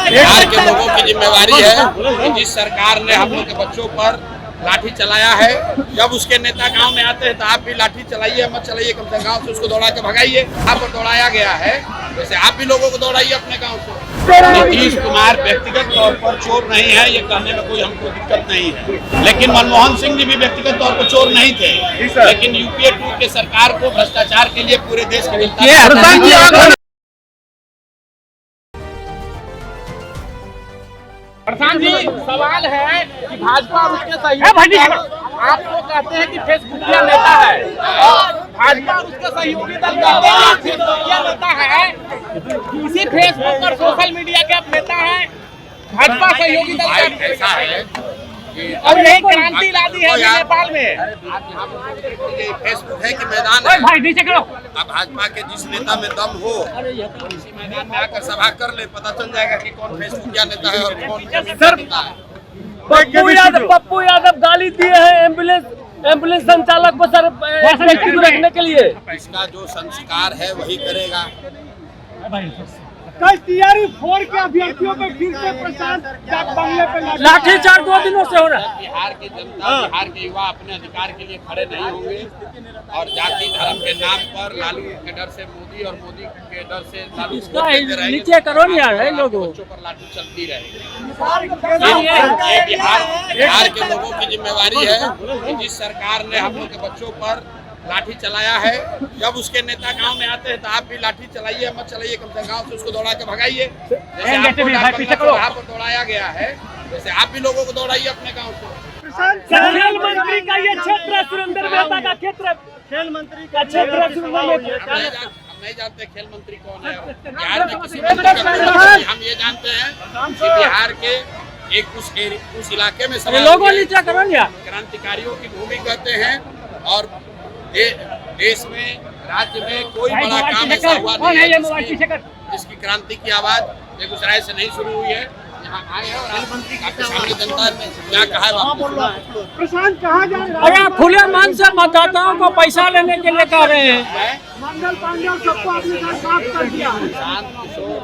बिहार के लोगों की जिम्मेवारी है कि जिस सरकार ने हम लोग के बच्चों पर लाठी चलाया है, जब उसके नेता गांव में आते हैं तो आप भी लाठी चलाइए, मत चलाइए, कम से गांव से उसको दौड़ा के भगाइए। यहाँ पर दौड़ाया गया है, जैसे आप भी लोगों को दौड़ाइए अपने गांव से। नीतीश कुमार व्यक्तिगत तौर पर चोर नहीं है, ये कहने में कोई हमको दिक्कत नहीं है, लेकिन मनमोहन सिंह जी भी व्यक्तिगत तौर पर चोर नहीं थे, लेकिन यूपीए 2 के सरकार को भ्रष्टाचार के लिए पूरे देश के प्रधान जी, सवाल है कि भाजपा और उसके सहयोगी आपको कहते हैं कि फेसबुकिया नेता है, भाजपा और उसके सहयोगी दल कहते हैं कि फेसबुकिया नेता है, इसी फेसबुक और सोशल मीडिया के आप नेता हैं, भाजपा सहयोगी दल ऐसा है और यही क्रांति ला दी है नेपाल में। ये फेसबुक है कि मैदान है, भाई नीचे करो। अब भाजपा के जिस नेता में दम हो इसी मैदान में आकर सभा कर ले, पता चल जाएगा कि कौन फेसबुक नेता है और कौन नेता है। पप्पू यादव गाली दिए हैं एम्बुलेंस संचालक को सर रखने के लिए। इसका जो संस्कार है वही करेगा। कल तैयारी फोड़ के अभ्यर्थियों पे फिर से प्रचार बंगले पे लाठीचार्ज 2 दिनों से हो रहा है। बिहार की जनता, बिहार के युवा अपने अधिकार के लिए खड़े नहीं होंगे और जाति धर्म के नाम पर लालू के डर से मोदी और मोदी के डर से लालू नीचे करो नहीं यार है लोगों बच्चों पर लाठी चलती रहेगी। ये बिहार के लोगों की जिम्मेवारी है कि जिस सरकार ने हम लोग के बच्चों पर लाठी चलाया है, जब उसके नेता गांव में आते हैं तो आप भी लाठी चलाइए, मत चलाइए, कम से गांव से उसको दौड़ा के भगाइए। जैसे आपको वहाँ पर दौड़ाया गया है, जैसे आप भी लोगों को दौड़ाइए अपने गांव से। खेल मंत्री का ये क्षेत्र, सुरेंद्र मेहता का क्षेत्र, खेल मंत्री का क्षेत्र। हम नहीं जानते खेल मंत्री कौन है बिहार में, किसी हम ये जानते हैं कि बिहार के एक उस इलाके में क्रांतिकारियों की भूमि कहते हैं और देश में, राज्य में कोई बड़ा काम ऐसा हुआ नहीं है जिसकी क्रांति की आवाज बेगूसराय से नहीं शुरू हुई है। यहाँ आए हैं और आपके सामने जनता ने क्या कहा है। प्रशांत कहाँ जा रहे हैं? अरे आप खुले मन से मतदाताओं को पैसा लेने के लिए कह रहे हैं। मंगल पांडे सबको अपने साथ साफ कर दिया। प्रशांत किशोर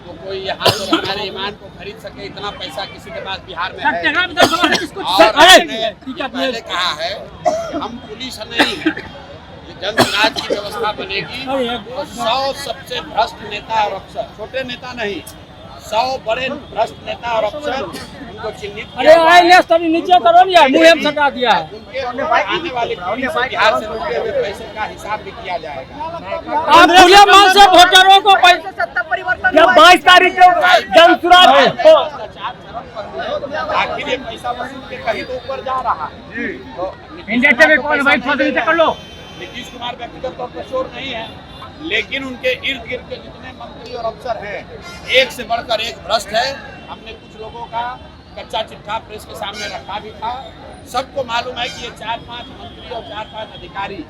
तो कोई यहाँ से हमारे ईमान को खरीद सके इतना पैसा किसी के पास बिहार में है। और पहले कहा है हम पुलिस नहीं है, ये जनसुराज की व्यवस्था बनेगी तो 100 सबसे भ्रष्ट नेता और अफसर, छोटे नेता नहीं, 100 बड़े भ्रष्ट नेता और अफसर उनको चिन्हित तभी नीचे करो नहीं यार, मुँह सटा दिया है। उनके आने वाले बिहार से लूटे हुए पैसे का हिसाब भी किया जाएगा। आप खुले मन से वोटरों को पैसा 22 तारीख को जनसुराज आखिर ये पैसा वसूल के कहीं तो ऊपर जा रहा है। नीतीश कुमार व्यक्तिगत तौर पर चोर नहीं है, लेकिन उनके इर्द गिर्द के जितने मंत्री और अफसर हैं, एक से बढ़कर एक भ्रष्ट है। हमने कुछ लोगों का कच्चा चिट्ठा प्रेस के सामने रखा भी था। सबको मालूम है कि ये 4-5 मंत्री और 4-5 अधिकारी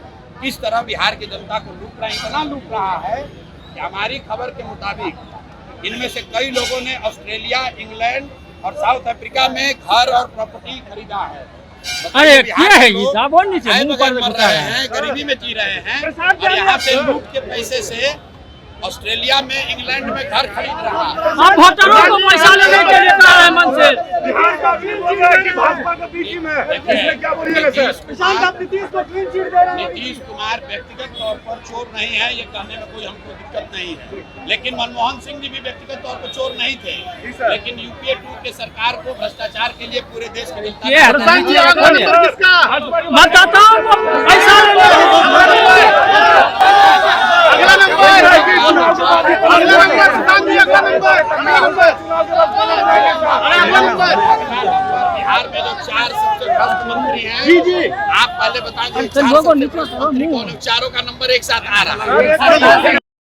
किस तरह बिहार की जनता को लूट रहे हैं। इतना लूट रहा है कि हमारी खबर के मुताबिक इनमें से कई लोगों ने ऑस्ट्रेलिया, इंग्लैंड और साउथ अफ्रीका में घर और प्रॉपर्टी खरीदा है। अरे क्या है ये साहब, और नीचे मर रहे हैं, गरीबी में जी रहे हैं और यहाँ से लूट के पैसे से ऑस्ट्रेलिया में, इंग्लैंड में घर खरीद रहा है। आप वोटरों को पैसा लेने के लिए कह रहे हैं मन से। बिहार का भाजपा का बीच में इसमें क्या बोलिएगा सर? नीतीश कुमार व्यक्तिगत तौर पर चोर नहीं है, ये कहने में कोई हमको दिक्कत नहीं है, लेकिन मनमोहन सिंह जी भी व्यक्तिगत तौर पर चोर नहीं थे, लेकिन यूपीए 2 के सरकार को भ्रष्टाचार के लिए पूरे देश के मतदाताओं को पैसा बिहार में जो 4 सबसे भ्रष्ट मंत्री हैं, आप पहले बताएं चारों का नंबर एक साथ आ रहा है।